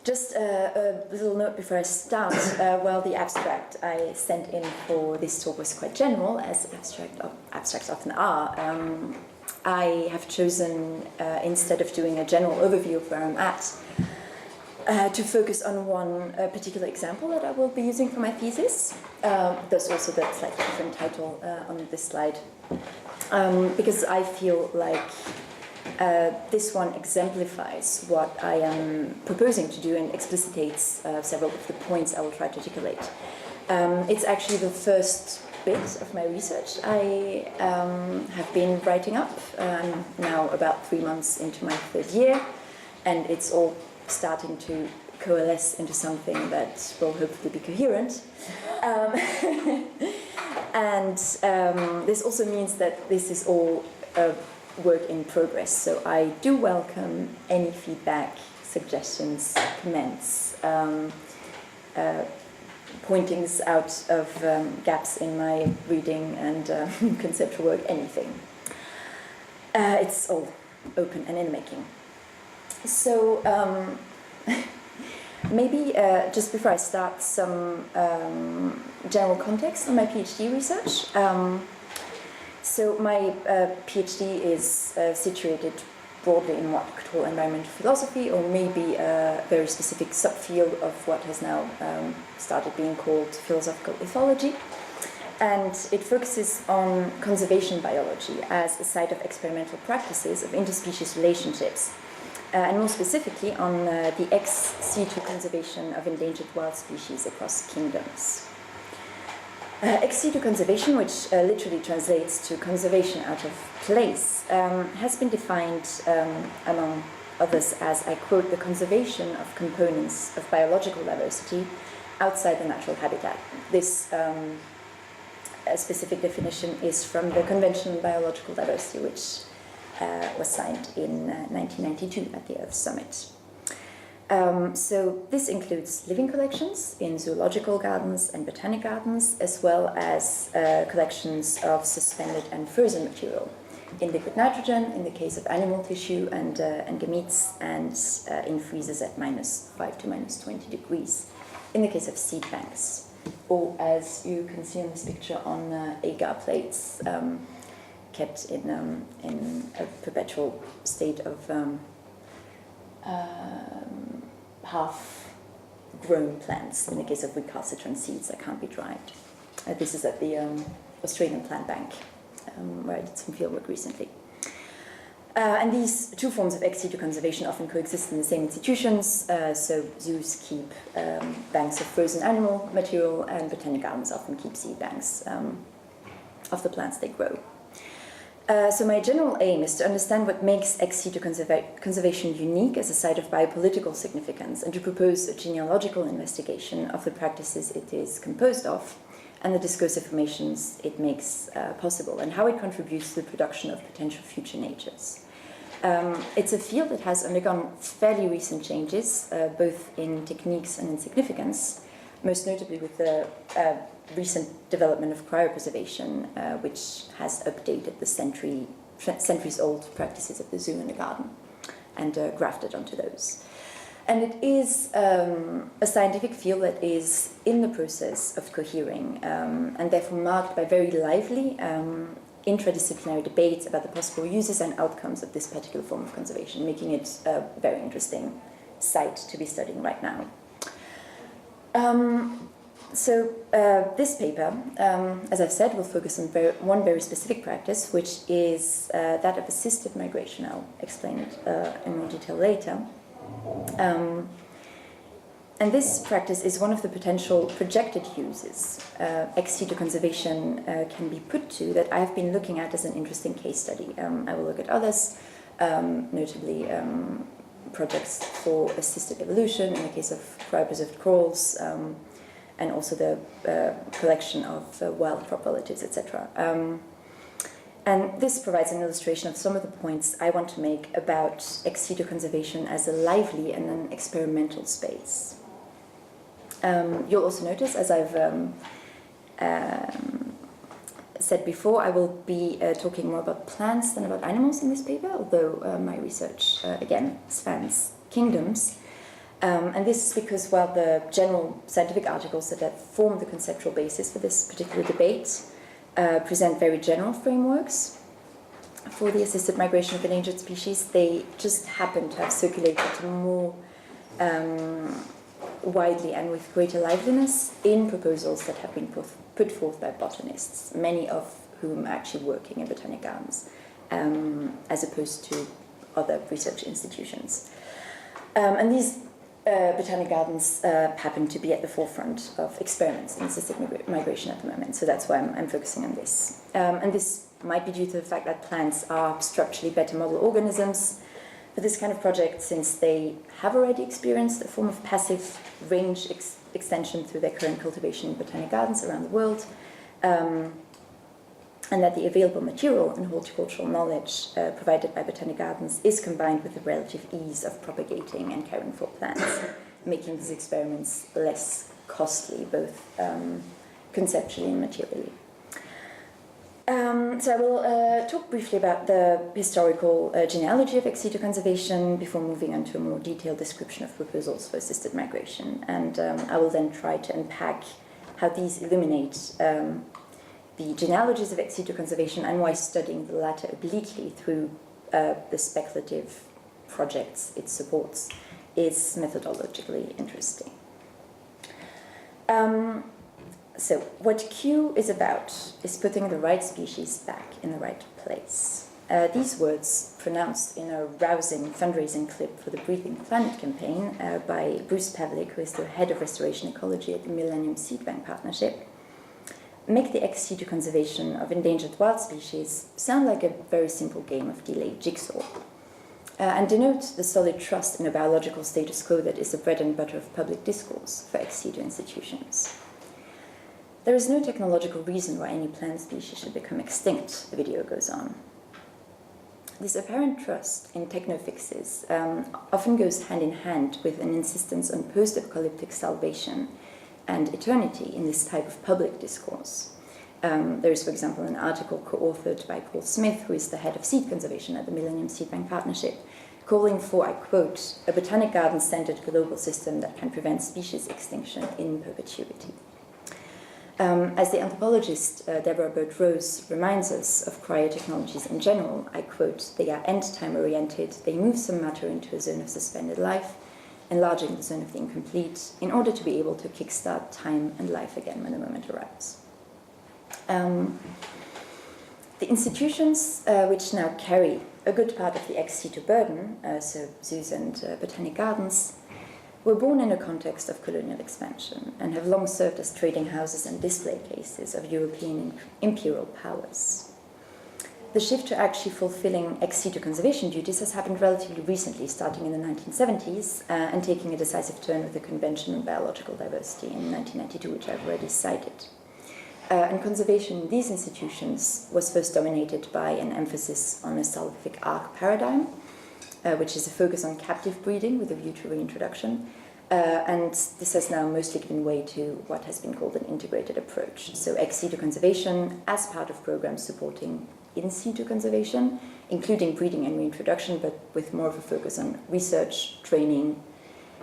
Just a little note before I start. Well, the abstract I sent in for this talk was quite general, as abstracts often are. I have chosen, instead of doing a general overview of where I'm at, to focus on one particular example that I will be using for my thesis. There's also the slightly different title on this slide, because I feel like this one exemplifies what I am proposing to do and explicitates several of the points I will try to articulate. It's actually the first bit of my research I have been writing up. I'm now about 3 months into my 3rd year, and it's all starting to coalesce into something that will hopefully be coherent. And this also means that this is all work in progress, so I do welcome any feedback, suggestions, comments, pointings out of gaps in my reading and conceptual work, anything. It's all open and in the making. So maybe just before I start, some general context on my PhD research. So my PhD is situated broadly in what we could call environmental philosophy, or maybe a very specific subfield of what has now started being called philosophical ethology. And it focuses on conservation biology as a site of experimental practices of interspecies relationships, and more specifically on the ex-situ conservation of endangered wild species across kingdoms. Ex-situ conservation, which literally translates to conservation out of place, has been defined, among others, as, I quote, the conservation of components of biological diversity outside the natural habitat. This specific definition is from the Convention on Biological Diversity, which was signed in 1992 at the Earth Summit. So this includes living collections in zoological gardens and botanic gardens, as well as collections of suspended and frozen material in liquid nitrogen, in the case of animal tissue and gametes, and in freezers at -5 to -20 degrees, in the case of seed banks, or as you can see in this picture, on agar plates kept in a perpetual state of half-grown plants, in the case of recalcitrant seeds that can't be dried. This is at the Australian Plant Bank, where I did some fieldwork recently. And these two forms of ex-situ conservation often coexist in the same institutions. So zoos keep banks of frozen animal material, and botanic gardens often keep seed banks of the plants they grow. So my general aim is to understand what makes ex-situ conservation unique as a site of biopolitical significance, and to propose a genealogical investigation of the practices it is composed of and the discursive formations it makes possible, and how it contributes to the production of potential future natures. It's a field that has undergone fairly recent changes, both in techniques and in significance, most notably with the recent development of cryopreservation, which has updated the centuries-old practices of the zoo and the garden and grafted onto those. And it is a scientific field that is in the process of cohering, and therefore marked by very lively interdisciplinary debates about the possible uses and outcomes of this particular form of conservation, making it a very interesting site to be studying right now. So this paper, as I've said, will focus on one very specific practice, which is that of assisted migration. I'll explain it in more detail later. And this practice is one of the potential projected uses ex-situ conservation can be put to, that I have been looking at as an interesting case study. I will look at others, notably projects for assisted evolution in the case of cryopreserved corals, and also the collection of wild crop relatives, etc. And this provides an illustration of some of the points I want to make about ex-situ conservation as a lively and an experimental space. You'll also notice, as I've said before, I will be talking more about plants than about animals in this paper, although my research, again, spans kingdoms. And this is because, while the general scientific articles that form the conceptual basis for this particular debate present very general frameworks for the assisted migration of endangered species, they just happen to have circulated more widely and with greater liveliness in proposals that have been put forth by botanists, many of whom are actually working in botanic gardens, as opposed to other research institutions. And these botanic gardens happen to be at the forefront of experiments in assisted migration at the moment, so that's why I'm focusing on this. And this might be due to the fact that plants are structurally better model organisms for this kind of project, since they have already experienced a form of passive range extension through their current cultivation in botanic gardens around the world, and that the available material and horticultural knowledge provided by botanic gardens is combined with the relative ease of propagating and caring for plants, making these experiments less costly, both conceptually and materially. So I will talk briefly about the historical genealogy of ex-situ conservation before moving on to a more detailed description of proposals for assisted migration. And I will then try to unpack how these illuminate the genealogies of ex-situ conservation and why studying the latter obliquely through the speculative projects it supports is methodologically interesting. So what Q is about is putting the right species back in the right place. These words, pronounced in a rousing fundraising clip for the Breathing Planet campaign by Bruce Pavlik, who is the head of restoration ecology at the Millennium Seed Bank Partnership, make the ex-situ conservation of endangered wild species sound like a very simple game of delayed jigsaw, and denote the solid trust in a biological status quo that is the bread and butter of public discourse for ex-situ institutions. There is no technological reason why any plant species should become extinct, the video goes on. This apparent trust in techno-fixes often goes hand in hand with an insistence on post-apocalyptic salvation and eternity in this type of public discourse. There is, for example, an article co-authored by Paul Smith, who is the head of seed conservation at the Millennium Seed Bank Partnership, calling for, I quote, a botanic garden-centered global system that can prevent species extinction in perpetuity. As the anthropologist Deborah Bird-Rose reminds us of cryotechnologies in general, I quote, they are end-time oriented, they move some matter into a zone of suspended life, enlarging the zone of the incomplete, in order to be able to kickstart time and life again when the moment arrives. The institutions which now carry a good part of the ex-situ burden, so zoos and botanic gardens, were born in a context of colonial expansion and have long served as trading houses and display cases of European imperial powers. The shift to actually fulfilling ex-situ conservation duties has happened relatively recently, starting in the 1970s and taking a decisive turn with the Convention on Biological Diversity in 1992, which I've already cited. And conservation in these institutions was first dominated by an emphasis on a salvific arc paradigm, which is a focus on captive breeding with a view to reintroduction. And this has now mostly given way to what has been called an integrated approach. So ex-situ conservation as part of programs supporting in-situ conservation, including breeding and reintroduction, but with more of a focus on research, training,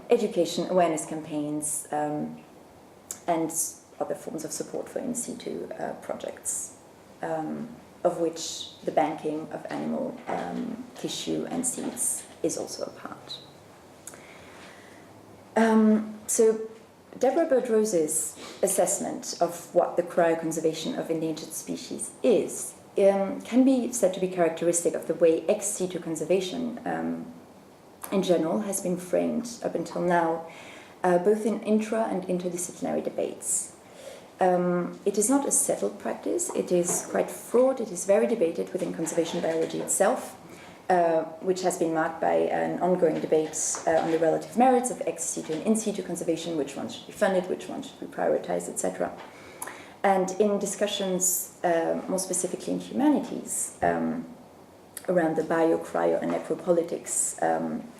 education, awareness campaigns, and other forms of support for in-situ projects, of which the banking of animal tissue and seeds is also a part. So Deborah Bird-Rose's assessment of what the cryoconservation of endangered species is can be said to be characteristic of the way ex-situ conservation in general has been framed up until now, both in intra- and interdisciplinary debates. It is not a settled practice, it is quite fraught, it is very debated within conservation biology itself, which has been marked by an ongoing debate on the relative merits of ex-situ and in-situ conservation, which one should be funded, which one should be prioritized, etc. And in discussions, more specifically in humanities, around the bio, cryo, and necropolitics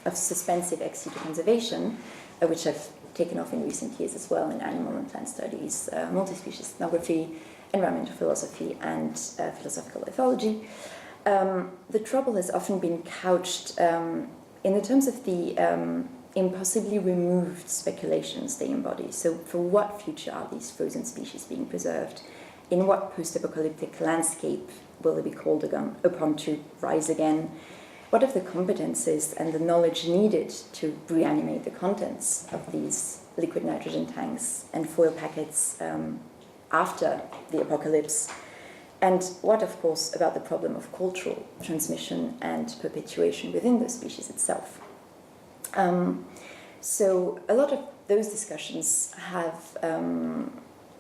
of suspensive ex-situ conservation, which have taken off in recent years as well in animal and plant studies, multi-species ethnography, environmental philosophy, and philosophical ethology. The trouble has often been couched in the terms of the impossibly removed speculations they embody. So for what future are these frozen species being preserved? In what post-apocalyptic landscape will they be called upon to rise again? What are the competences and the knowledge needed to reanimate the contents of these liquid nitrogen tanks and foil packets after the apocalypse? And what, of course, about the problem of cultural transmission and perpetuation within the species itself? So a lot of those discussions have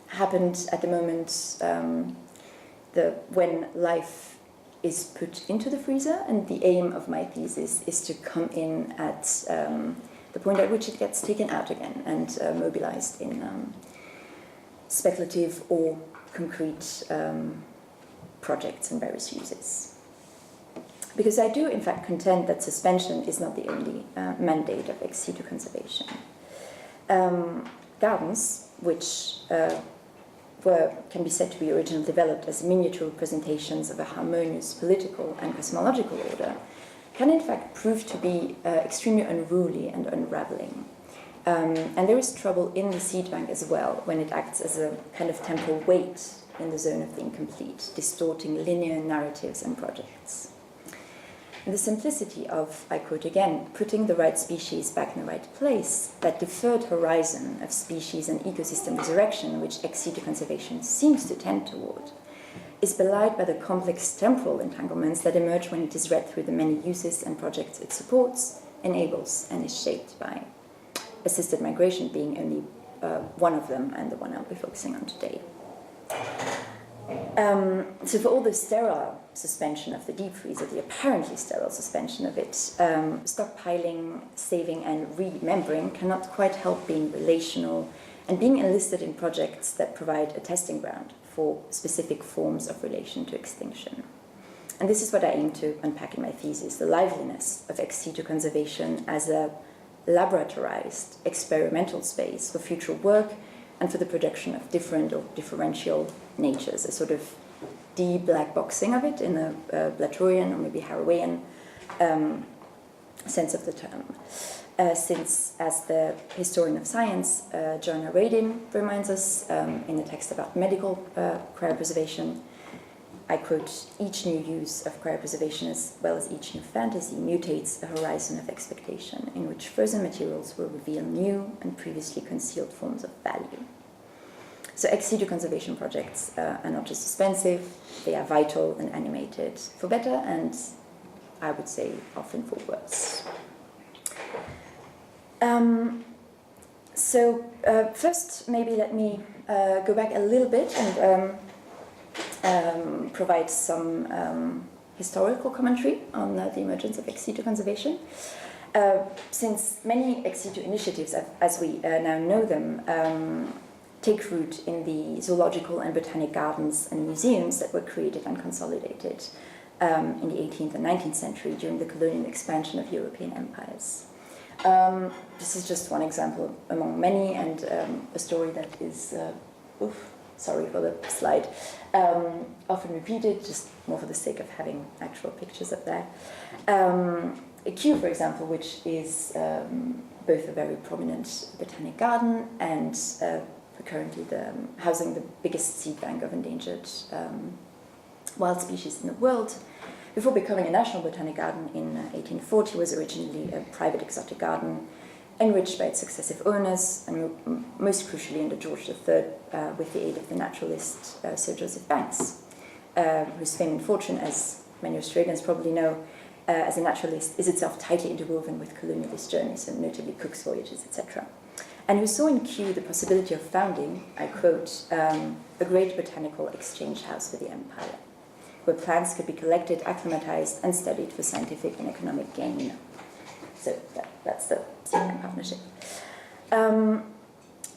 happened at the moment when life is put into the freezer, and the aim of my thesis is to come in at the point at which it gets taken out again and mobilized in speculative or concrete projects and various uses. Because I do, in fact, contend that suspension is not the only mandate of ex-situ conservation. Gardens, which can be said to be originally developed as miniature representations of a harmonious political and cosmological order, can in fact prove to be extremely unruly and unraveling. And there is trouble in the seed bank as well when it acts as a kind of temporal weight in the zone of the incomplete, distorting linear narratives and projects. And the simplicity of, I quote again, putting the right species back in the right place, that deferred horizon of species and ecosystem resurrection, which ex-situ conservation seems to tend toward, is belied by the complex temporal entanglements that emerge when it is read through the many uses and projects it supports, enables, and is shaped by. Assisted migration being only one of them, and the one I'll be focusing on today. So for all the sterile suspension of the deep freeze, or the apparently sterile suspension of it, stockpiling, saving, and remembering cannot quite help being relational and being enlisted in projects that provide a testing ground for specific forms of relation to extinction. And this is what I aim to unpack in my thesis, the liveliness of ex-situ conservation as a laboratorized experimental space for future work and for the production of different or differential natures, a sort of de-black boxing of it in a Blatorian or maybe Harawaian sense of the term. Since, as the historian of science, Joanna Radin reminds us in a text about medical cryopreservation, I quote, each new use of cryopreservation as well as each new fantasy mutates a horizon of expectation in which frozen materials will reveal new and previously concealed forms of value. So ex-situ conservation projects are not just suspensive, they are vital and animated for better and, I would say, often for worse. First, maybe let me go back a little bit and provide some historical commentary on the emergence of ex-situ conservation. Since many ex-situ initiatives, as we now know them, take root in the zoological and botanic gardens and museums that were created and consolidated in the 18th and 19th century during the colonial expansion of European empires. This is just one example among many, and a story that is, sorry for the slide, often repeated, just more for the sake of having actual pictures up there. Kew, for example, which is both a very prominent botanic garden and currently housing the biggest seed bank of endangered wild species in the world. Before becoming a national botanic garden in 1840, was originally a private exotic garden, enriched by its successive owners, and most crucially under George III, with the aid of the naturalist Sir Joseph Banks, whose fame and fortune, as many Australians probably know, as a naturalist, is itself tightly interwoven with colonialist journeys, and notably Cook's voyages, etc. And who saw in Kew the possibility of founding, I quote, a great botanical exchange house for the empire, where plants could be collected, acclimatized, and studied for scientific and economic gain. So that's the seed partnership.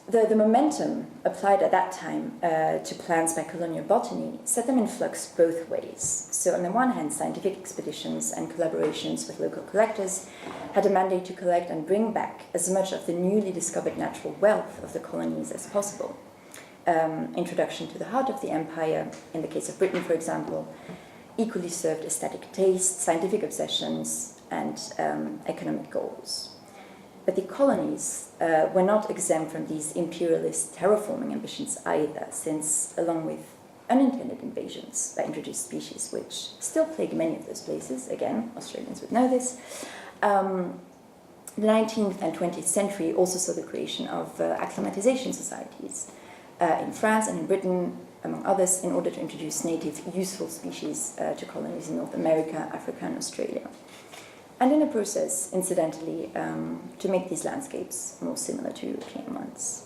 The momentum applied at that time to plants by colonial botany set them in flux both ways. So on the one hand, scientific expeditions and collaborations with local collectors had a mandate to collect and bring back as much of the newly discovered natural wealth of the colonies as possible. Introduction to the heart of the empire, in the case of Britain, for example, equally served aesthetic taste, scientific obsessions, and economic goals. But the colonies were not exempt from these imperialist terraforming ambitions either, since along with unintended invasions by introduced species, which still plague many of those places, again, Australians would know this, the 19th and 20th century also saw the creation of acclimatization societies in France and in Britain, among others, in order to introduce native useful species to colonies in North America, Africa, and Australia. And in a process, incidentally, to make these landscapes more similar to European ones.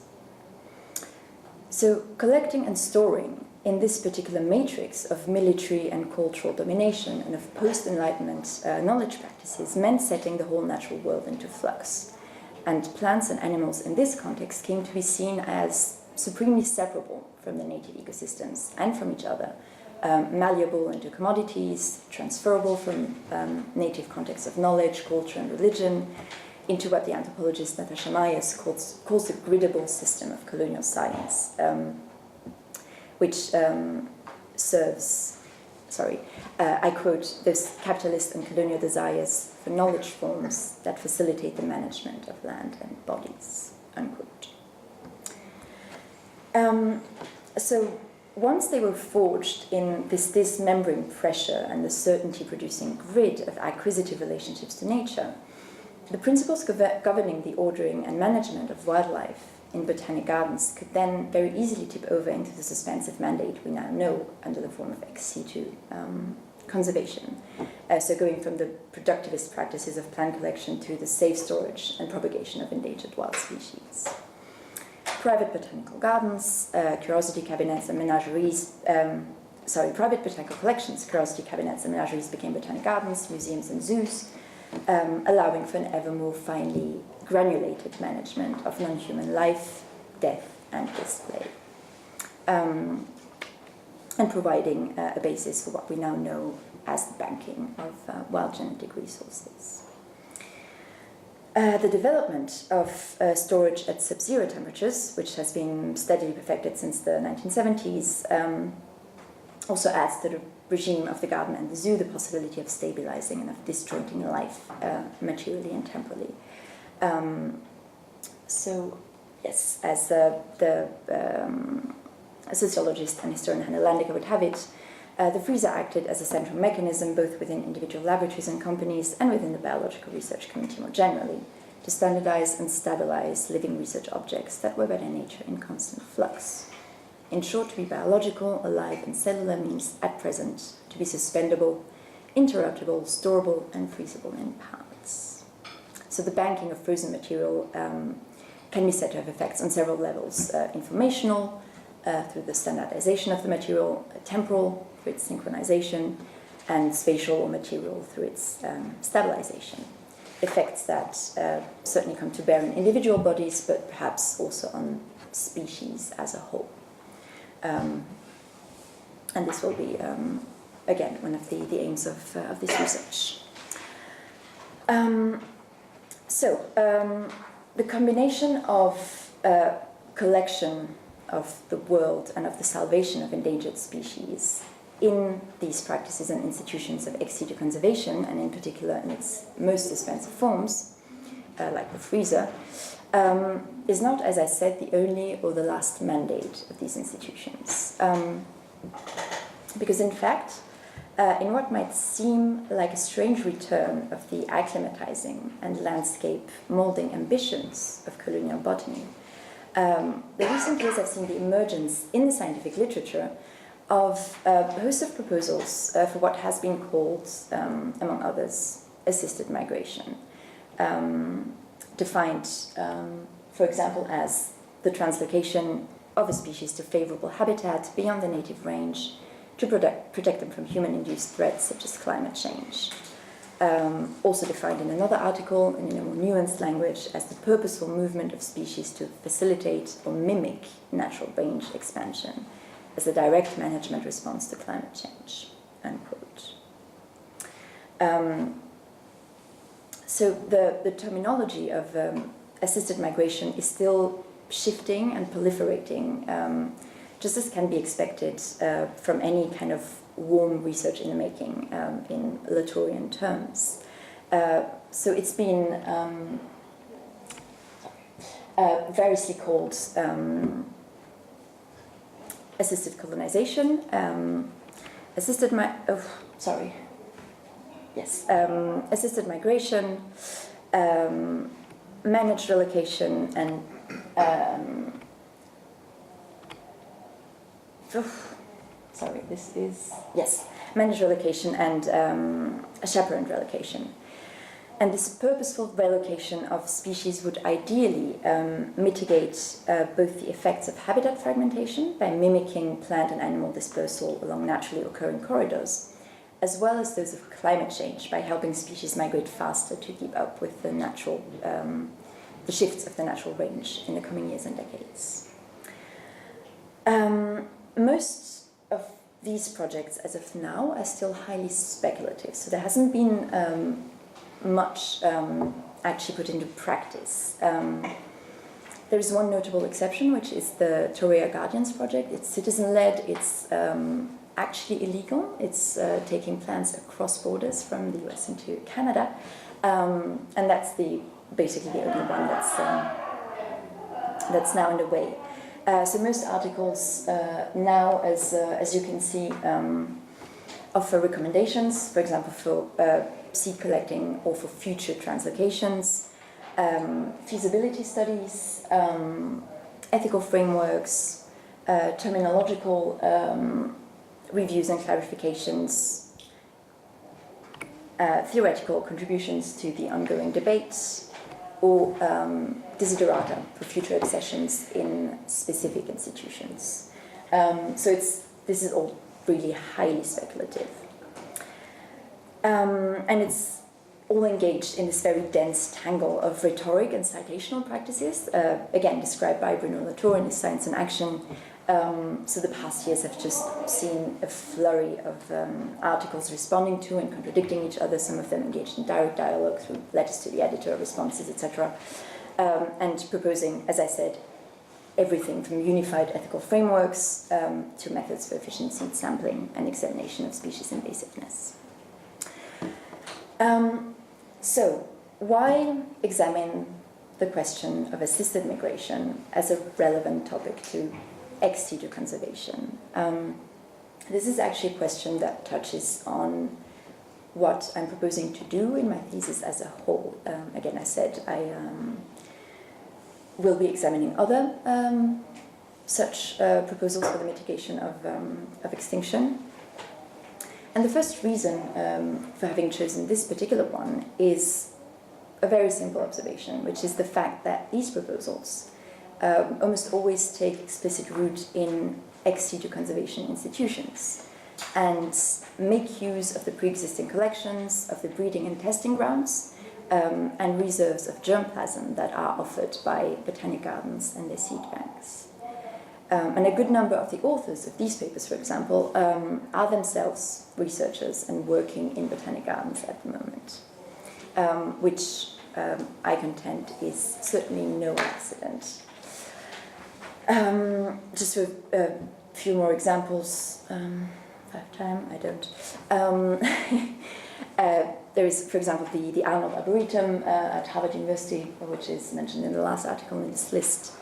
So collecting and storing in this particular matrix of military and cultural domination and of post-Enlightenment knowledge practices meant setting the whole natural world into flux. And plants and animals in this context came to be seen as supremely separable from the native ecosystems and from each other, malleable into commodities, transferable from native contexts of knowledge, culture, and religion, into what the anthropologist Natasha Myers calls the griddable system of colonial science, which serves, I quote, those capitalist and colonial desires for knowledge forms that facilitate the management of land and bodies, unquote. So once they were forged in this dismembering pressure and the certainty-producing grid of acquisitive relationships to nature, the principles governing the ordering and management of wildlife in botanic gardens could then very easily tip over into the suspensive mandate we now know under the form of ex-situ conservation. So going from the productivist practices of plant collection to the safe storage and propagation of endangered wild species. Private botanical gardens, curiosity cabinets and menageries, private botanical collections, curiosity cabinets and menageries became botanic gardens, museums and zoos, allowing for an ever more finely granulated management of non-human life, death, and display, and providing a basis for what we now know as the banking of wild genetic resources. The development of storage at sub-zero temperatures, which has been steadily perfected since the 1970s, also adds to the regime of the garden and the zoo the possibility of stabilizing and of disjointing life materially and temporally. So, yes, as the sociologist and historian Hannah Landecker would have it, the freezer acted as a central mechanism both within individual laboratories and companies and within the biological research community more generally to standardize and stabilize living research objects that were by their nature in constant flux. In short, to be biological, alive, and cellular means at present to be suspendable, interruptible, storable, and freezable in parts. So the banking of frozen material can be said to have effects on several levels: informational, through the standardization of the material, temporal, through its synchronization, and spatial or material through its stabilization. Effects that certainly come to bear in individual bodies, but perhaps also on species as a whole. And this will be, again, one of the aims of this research. The combination of collection of the world and of the salvation of endangered species in these practices and institutions of ex-situ conservation, and in particular in its most expensive forms, like the freezer, is not, as I said, the only or the last mandate of these institutions. Because in fact, in what might seem like a strange return of the acclimatizing and landscape molding ambitions of colonial botany, the recent years have seen the emergence in the scientific literature of a host of proposals for what has been called, among others, assisted migration, defined, for example, as the translocation of a species to favorable habitat beyond the native range to protect them from human-induced threats such as climate change. Also defined in another article and in a more nuanced language as the purposeful movement of species to facilitate or mimic natural range expansion as a direct management response to climate change, unquote. So the terminology of assisted migration is still shifting and proliferating, just as can be expected from any kind of warm research in the making in Latourian terms. So it's been variously called assisted colonization, assisted migration, managed relocation, and managed relocation and chaperoned relocation. And this purposeful relocation of species would ideally mitigate both the effects of habitat fragmentation by mimicking plant and animal dispersal along naturally occurring corridors, as well as those of climate change by helping species migrate faster to keep up with the natural, the shifts of the natural range in the coming years and decades. Most of these projects, as of now, are still highly speculative, so there hasn't been much actually put into practice. There is one notable exception, which is the Torreya Guardians project. It's citizen-led, it's actually illegal. It's taking plants across borders from the US into Canada, and that's basically the only one that's now underway. So most articles now, as you can see, offer recommendations, for example, for seed collecting or for future translocations, feasibility studies, ethical frameworks, terminological reviews and clarifications, theoretical contributions to the ongoing debates, or desiderata for future accessions in specific institutions. So this is all really highly speculative. And it's all engaged in this very dense tangle of rhetoric and citational practices, again described by Bruno Latour in his Science in Action. So the past years have just seen a flurry of articles responding to and contradicting each other, some of them engaged in direct dialogue through letters to the editor, responses, etc., and proposing, as I said, everything from unified ethical frameworks to methods for efficient seed sampling and examination of species invasiveness. So, why examine the question of assisted migration as a relevant topic to ex-situ conservation? This is actually a question that touches on what I'm proposing to do in my thesis as a whole. Again, I said I will be examining other such proposals for the mitigation of extinction. And the first reason for having chosen this particular one is a very simple observation, which is the fact that these proposals almost always take explicit root in ex-situ conservation institutions and make use of the pre-existing collections, of the breeding and testing grounds, and reserves of germplasm that are offered by botanic gardens and their seed banks. And a good number of the authors of these papers, for example, are themselves researchers and working in botanic gardens at the moment, which I contend is certainly no accident. Just for a few more examples, if I have time, I don't. There is, for example, the Arnold Arboretum at Harvard University, which is mentioned in the last article in this list,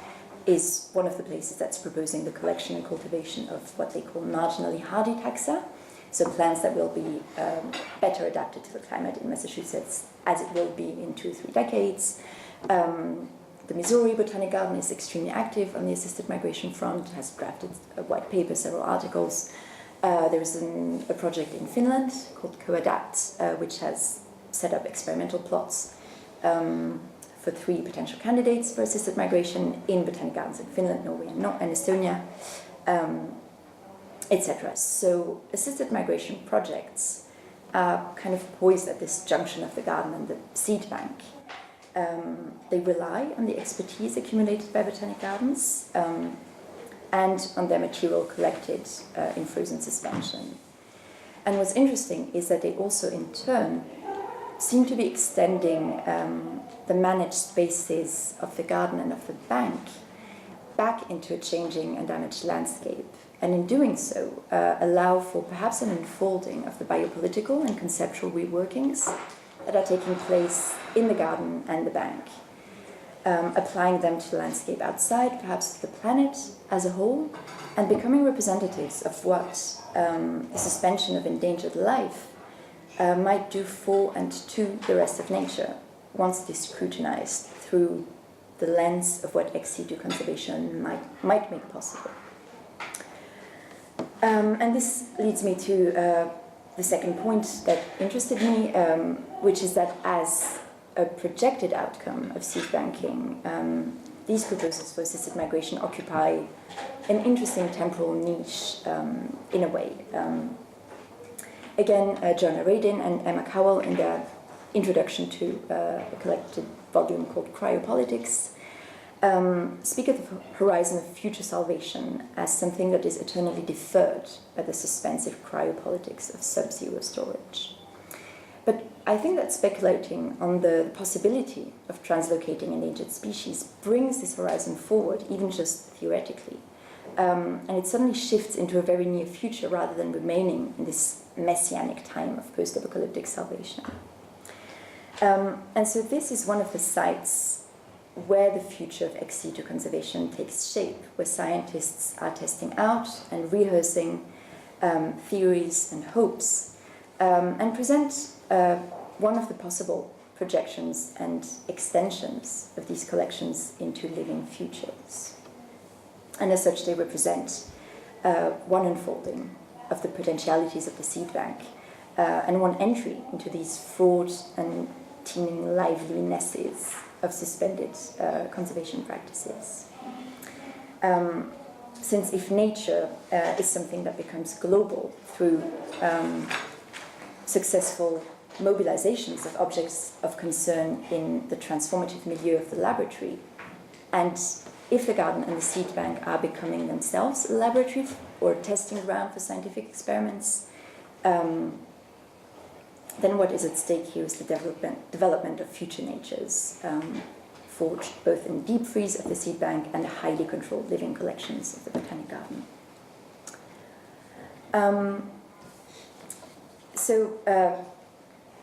is one of the places that's proposing the collection and cultivation of what they call marginally hardy taxa, so plants that will be better adapted to the climate in Massachusetts, as it will be in 2 or 3 decades. The Missouri Botanic Garden is extremely active on the assisted migration front, has drafted a white paper, several articles. There is a project in Finland called Co-Adapt, which has set up experimental plots for 3 potential candidates for assisted migration in botanic gardens in Finland, Norway, and Estonia, etc. So assisted migration projects are kind of poised at this junction of the garden and the seed bank. They rely on the expertise accumulated by botanic gardens and on their material collected in frozen suspension. And what's interesting is that they also, in turn, seem to be extending the managed spaces of the garden and of the bank back into a changing and damaged landscape. And in doing so, allow for perhaps an unfolding of the biopolitical and conceptual reworkings that are taking place in the garden and the bank. applying them to the landscape outside, perhaps the planet as a whole, and becoming representatives of what the suspension of endangered life might do for and to the rest of nature once it is scrutinized through the lens of what ex-situ conservation might make possible. And this leads me to the second point that interested me, which is that as a projected outcome of seed banking, these proposals for assisted migration occupy an interesting temporal niche in a way. Again, Joanna Radin and Emma Cowell, in their introduction to a collected volume called Cryopolitics, speak of the horizon of future salvation as something that is eternally deferred by the suspensive cryopolitics of sub-zero storage. But I think that speculating on the possibility of translocating endangered species brings this horizon forward, even just theoretically. And it suddenly shifts into a very near future rather than remaining in this messianic time of post-apocalyptic salvation. And so this is one of the sites where the future of ex-situ conservation takes shape, where scientists are testing out and rehearsing theories and hopes, and present one of the possible projections and extensions of these collections into living futures. And as such, they represent one unfolding of the potentialities of the seed bank and one entry into these fraught and teeming livelinesses of suspended conservation practices. Since if nature is something that becomes global through successful mobilizations of objects of concern in the transformative milieu of the laboratory, and if the garden and the seed bank are becoming themselves a laboratory or a testing ground for scientific experiments, then what is at stake here is the development of future natures, forged both in deep freeze of the seed bank and the highly controlled living collections of the botanic garden.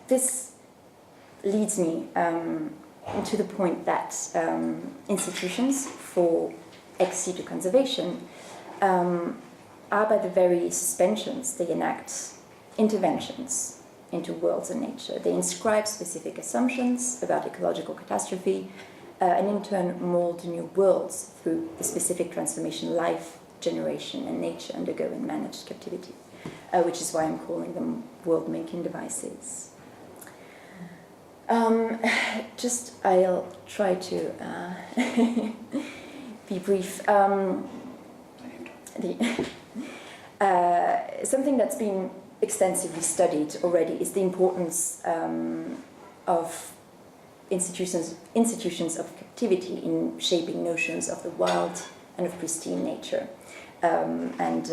This leads me to the point that institutions for ex-situ conservation are, by the very suspensions they enact, interventions into worlds and nature. They inscribe specific assumptions about ecological catastrophe and in turn mold new worlds through the specific transformation life, generation, and nature undergo in managed captivity, which is why I'm calling them world-making devices. I'll try to be brief. Something that's been extensively studied already is the importance of institutions of captivity in shaping notions of the wild and of pristine nature, and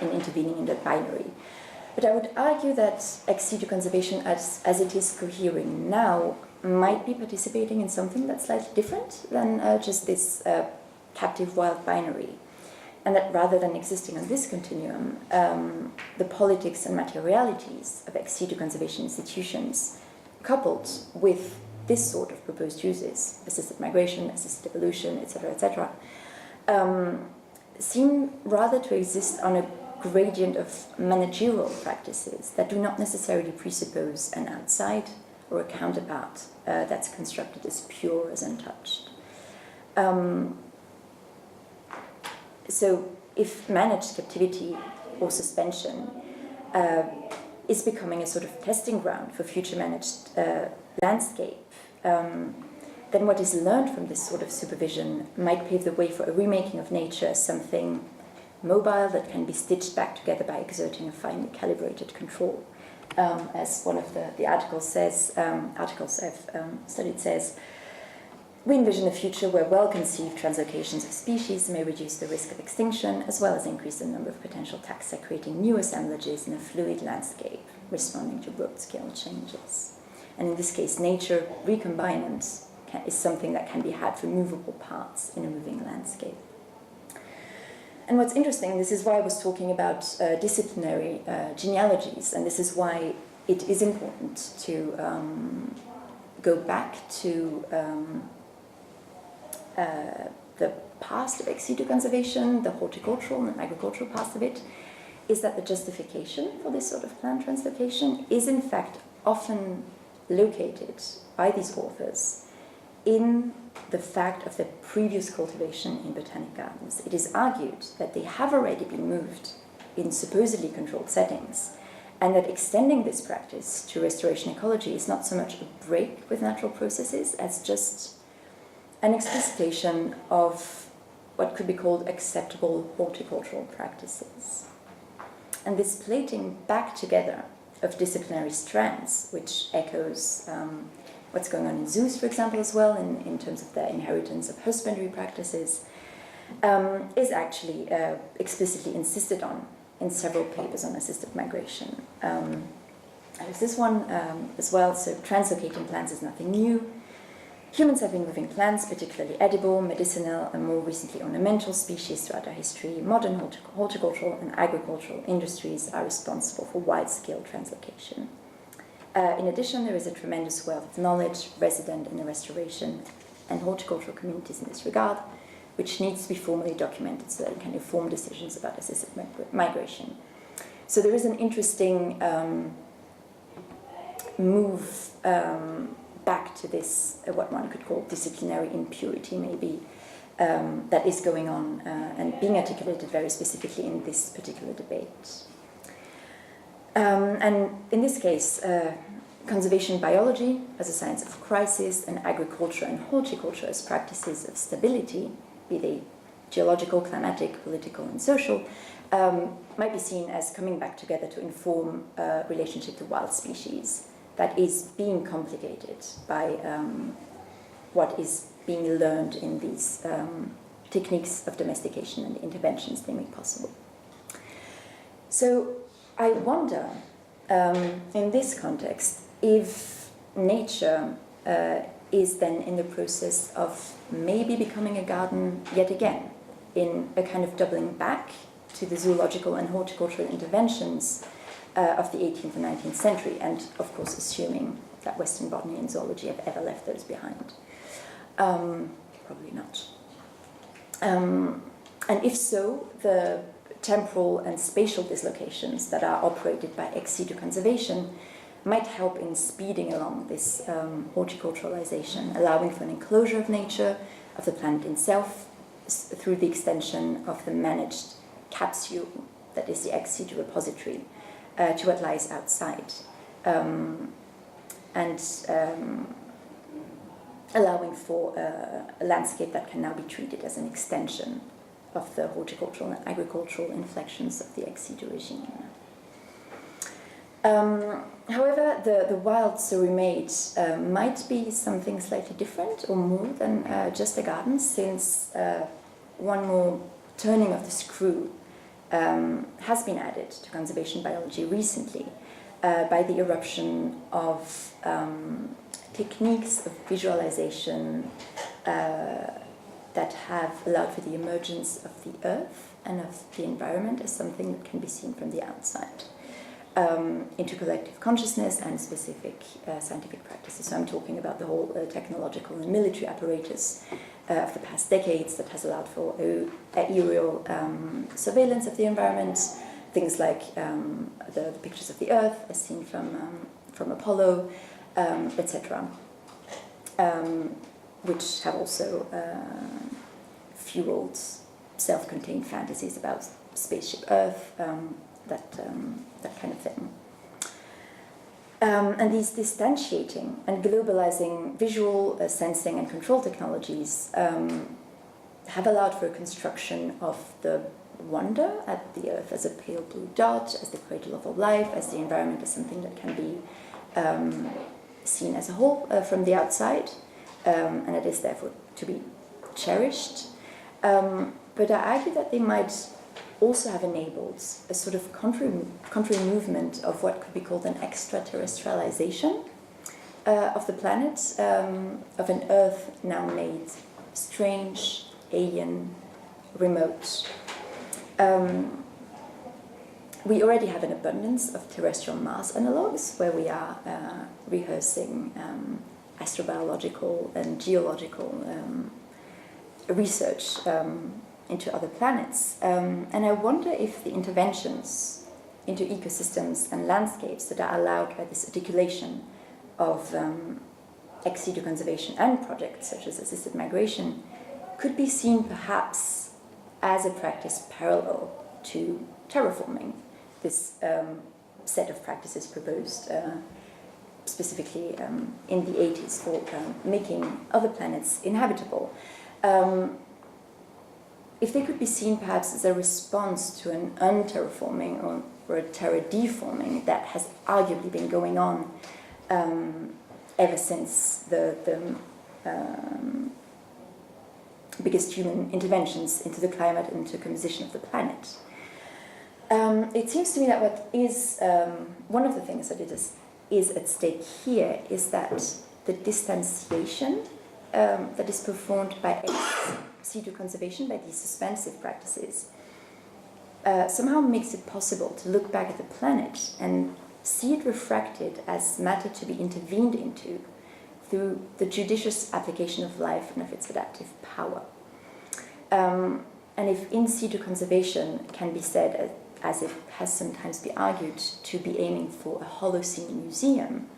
in intervening in that binary. But I would argue that ex-situ conservation, as it is cohering now, might be participating in something that's slightly different than just this captive wild binary. And that rather than existing on this continuum, the politics and materialities of ex-situ conservation institutions, coupled with this sort of proposed uses, assisted migration, assisted evolution, etc., seem rather to exist on a gradient of managerial practices that do not necessarily presuppose an outside or a counterpart that's constructed as pure as untouched. So if managed captivity or suspension is becoming a sort of testing ground for future managed landscape, then what is learned from this sort of supervision might pave the way for a remaking of nature as something mobile that can be stitched back together by exerting a finely calibrated control. As one of the articles I've studied says, we envision a future where well-conceived translocations of species may reduce the risk of extinction, as well as increase the number of potential taxa, creating new assemblages in a fluid landscape, responding to broad-scale changes. And in this case, nature recombinant is something that can be had for movable parts in a moving landscape. And what's interesting, this is why I was talking about disciplinary genealogies, and this is why it is important to go back to the past of ex-situ conservation, the horticultural and agricultural past of it, is that the justification for this sort of plant translocation is in fact often located by these authors in the fact of the previous cultivation in botanic gardens. It is argued that they have already been moved in supposedly controlled settings, and that extending this practice to restoration ecology is not so much a break with natural processes as just an explicitation of what could be called acceptable horticultural practices. And this plating back together of disciplinary strands, which echoes what's going on in zoos, for example, as well, in terms of their inheritance of husbandry practices, is actually explicitly insisted on in several papers on assisted migration. There's this one as well, so translocating plants is nothing new. Humans have been moving plants, particularly edible, medicinal, and more recently ornamental species throughout our history. Modern horticultural and agricultural industries are responsible for wide-scale translocation. In addition, there is a tremendous wealth of knowledge resident in the restoration and horticultural communities in this regard, which needs to be formally documented so that it can inform decisions about assisted migration. So there is an interesting move back to this, what one could call disciplinary impurity, maybe, that is going on and being articulated very specifically in this particular debate. And in this case, conservation biology as a science of crisis, and agriculture and horticulture as practices of stability, be they geological, climatic, political, and social, might be seen as coming back together to inform a relationship to wild species that is being complicated by what is being learned in these techniques of domestication and the interventions they make possible. So I wonder, in this context, if nature is then in the process of maybe becoming a garden yet again, in a kind of doubling back to the zoological and horticultural interventions of the 18th and 19th century, and of course assuming that Western botany and zoology have ever left those behind. Probably not. And if so, the temporal and spatial dislocations that are operated by ex-situ conservation might help in speeding along this horticulturalization, allowing for an enclosure of nature, of the planet itself, through the extension of the managed capsule that is the ex-situ repository to what lies outside, and allowing for a landscape that can now be treated as an extension of the horticultural and agricultural inflections of the ex-situ regime. However, the wild so remade might be something slightly different or more than just a garden, since one more turning of the screw has been added to conservation biology recently by the eruption of techniques of visualization that have allowed for the emergence of the earth and of the environment as something that can be seen from the outside, into collective consciousness and specific scientific practices. So I'm talking about the whole technological and military apparatus of the past decades that has allowed for aerial surveillance of the environment, things like the pictures of the Earth as seen from Apollo, etc., which have also fueled self-contained fantasies about spaceship Earth, that kind of thing. And these distantiating and globalizing visual sensing and control technologies have allowed for a construction of the wonder at the Earth as a pale blue dot, as the cradle of all life, as the environment as something that can be seen as a whole from the outside, and it is therefore to be cherished. But I argue that they might also have enabled a sort of contrary movement of what could be called an extraterrestrialization of the planet, of an Earth now made strange, alien, remote. We already have an abundance of terrestrial Mars analogues where we are rehearsing astrobiological and geological research into other planets. And I wonder if the interventions into ecosystems and landscapes that are allowed by this articulation of ex-situ conservation and projects such as assisted migration could be seen perhaps as a practice parallel to terraforming, this set of practices proposed specifically in the 80s for making other planets inhabitable. If they could be seen perhaps as a response to an unterraforming or a terra-deforming that has arguably been going on ever since the biggest human interventions into the climate and into composition of the planet. It seems to me that what is one of the things that is at stake here is that the distanciation that is performed by ex-situ conservation, by these suspensive practices, somehow makes it possible to look back at the planet and see it refracted as matter to be intervened into through the judicious application of life and of its adaptive power. And if in-situ conservation can be said, as it has sometimes been argued, to be aiming for a Holocene museum,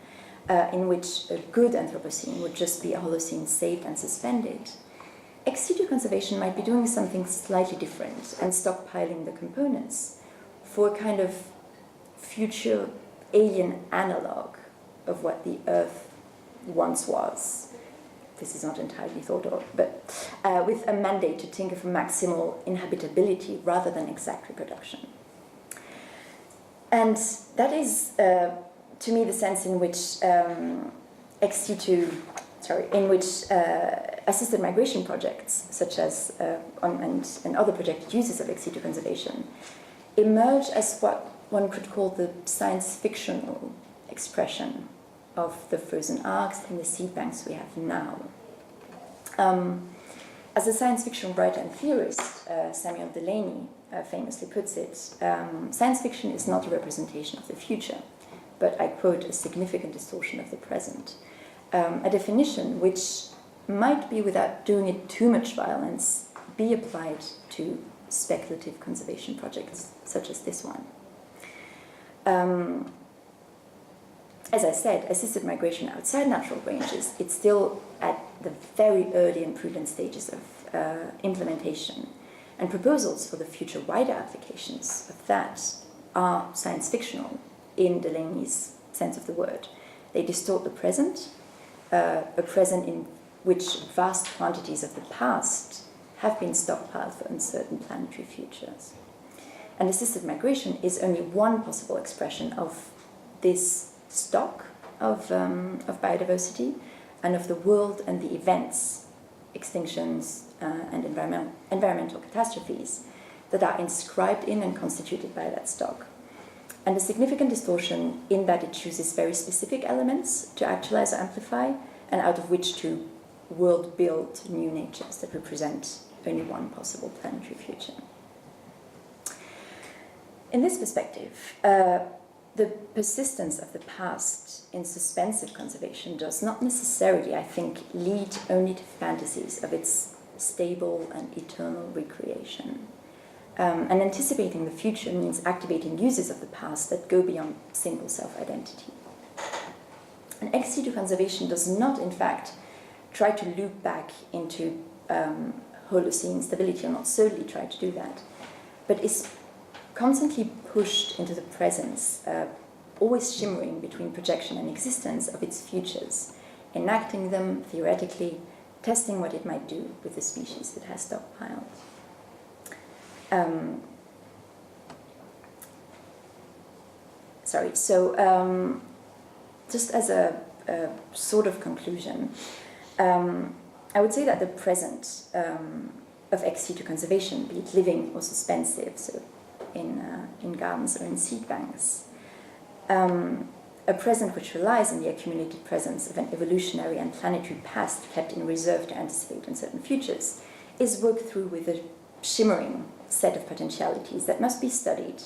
in which a good Anthropocene would just be a Holocene saved and suspended, ex-situ conservation might be doing something slightly different and stockpiling the components for a kind of future alien analog of what the Earth once was. This is not entirely thought of, but with a mandate to tinker for maximal inhabitability rather than exact reproduction. And that is, to me, the sense in which assisted migration projects, such as and other project uses of ex-situ conservation, emerge as what one could call the science fictional expression of the frozen arcs and the seed banks we have now. As a science fiction writer and theorist, Samuel Delany famously puts it, science fiction is not a representation of the future, but, I quote, a significant distortion of the present. A definition which might be, without doing it too much violence, be applied to speculative conservation projects such as this one. As I said, assisted migration outside natural ranges, it's still at the very early and prudent stages of implementation, and proposals for the future wider applications of that are science fictional in Delany's sense of the word. They distort the present, a present in which vast quantities of the past have been stockpiled for uncertain planetary futures. And assisted migration is only one possible expression of this stock of biodiversity and of the world and the events, extinctions and environmental catastrophes that are inscribed in and constituted by that stock. And a significant distortion in that it chooses very specific elements to actualize or amplify, and out of which to world build new natures that represent only one possible planetary future. In this perspective, the persistence of the past in suspensive conservation does not necessarily, I think, lead only to fantasies of its stable and eternal recreation. And anticipating the future means activating uses of the past that go beyond single self-identity. And ex-situ conservation does not, in fact, try to loop back into Holocene stability, or not solely try to do that, but is constantly pushed into the presence, always shimmering between projection and existence of its futures, enacting them theoretically, testing what it might do with the species it has stockpiled. Just as a sort of conclusion, I would say that the present of ex-situ conservation, be it living or suspensive, so in gardens or in seed banks, a present which relies on the accumulated presence of an evolutionary and planetary past kept in reserve to anticipate uncertain futures, is worked through with a shimmering set of potentialities that must be studied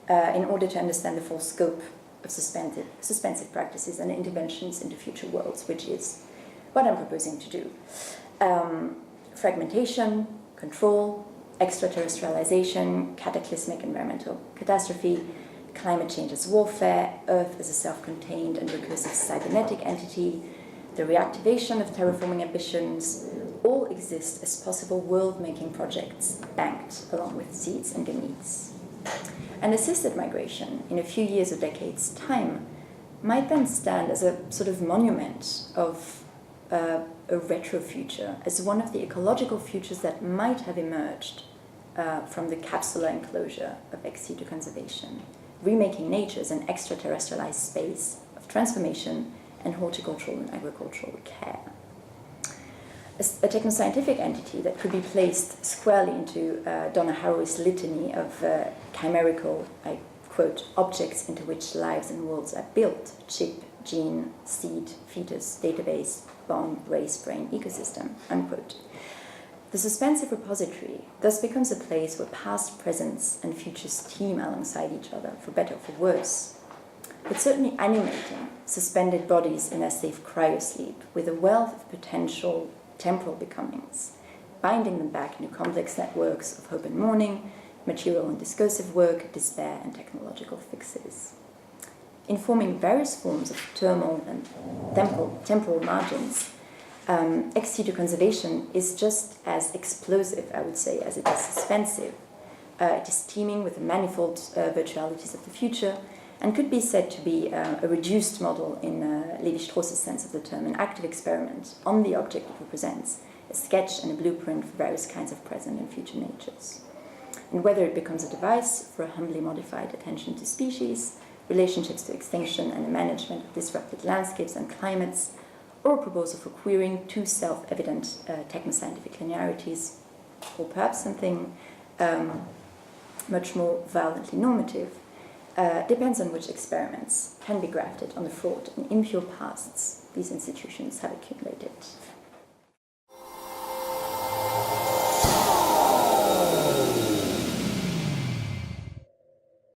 in order to understand the full scope of suspensive practices and interventions into future worlds, which is what I'm proposing to do. fragmentation, control, extraterrestrialization, cataclysmic environmental catastrophe, climate change as warfare, Earth as a self-contained and recursive cybernetic entity, the reactivation of terraforming ambitions, all exist as possible world-making projects banked along with seeds and gametes. And assisted migration in a few years or decades' time might then stand as a sort of monument of a retro future, as one of the ecological futures that might have emerged from the capsular enclosure of ex-situ conservation, remaking nature as an extraterrestrialized space of transformation and horticultural and agricultural care. A technoscientific entity that could be placed squarely into Donna Haraway's litany of chimerical, I quote, objects into which lives and worlds are built: chip, gene, seed, fetus, database, bomb, race, brain, ecosystem, unquote. The suspensive repository thus becomes a place where past, presents, and futures team alongside each other, for better or for worse, but certainly animating suspended bodies in their safe cryosleep with a wealth of potential temporal becomings, binding them back into complex networks of hope and mourning, material and discursive work, despair, and technological fixes. Informing various forms of turmoil and temporal margins, ex-situ conservation is just as explosive, I would say, as it is suspensive. It is teeming with the manifold virtualities of the future, and could be said to be a reduced model in Levi-Strauss's sense of the term, an active experiment on the object it represents, a sketch and a blueprint for various kinds of present and future natures. And whether it becomes a device for a humbly modified attention to species, relationships to extinction, and the management of disrupted landscapes and climates, or a proposal for queering two self-evident technoscientific linearities, or perhaps something much more violently normative, depends on which experiments can be grafted on the fraught and impure pasts these institutions have accumulated.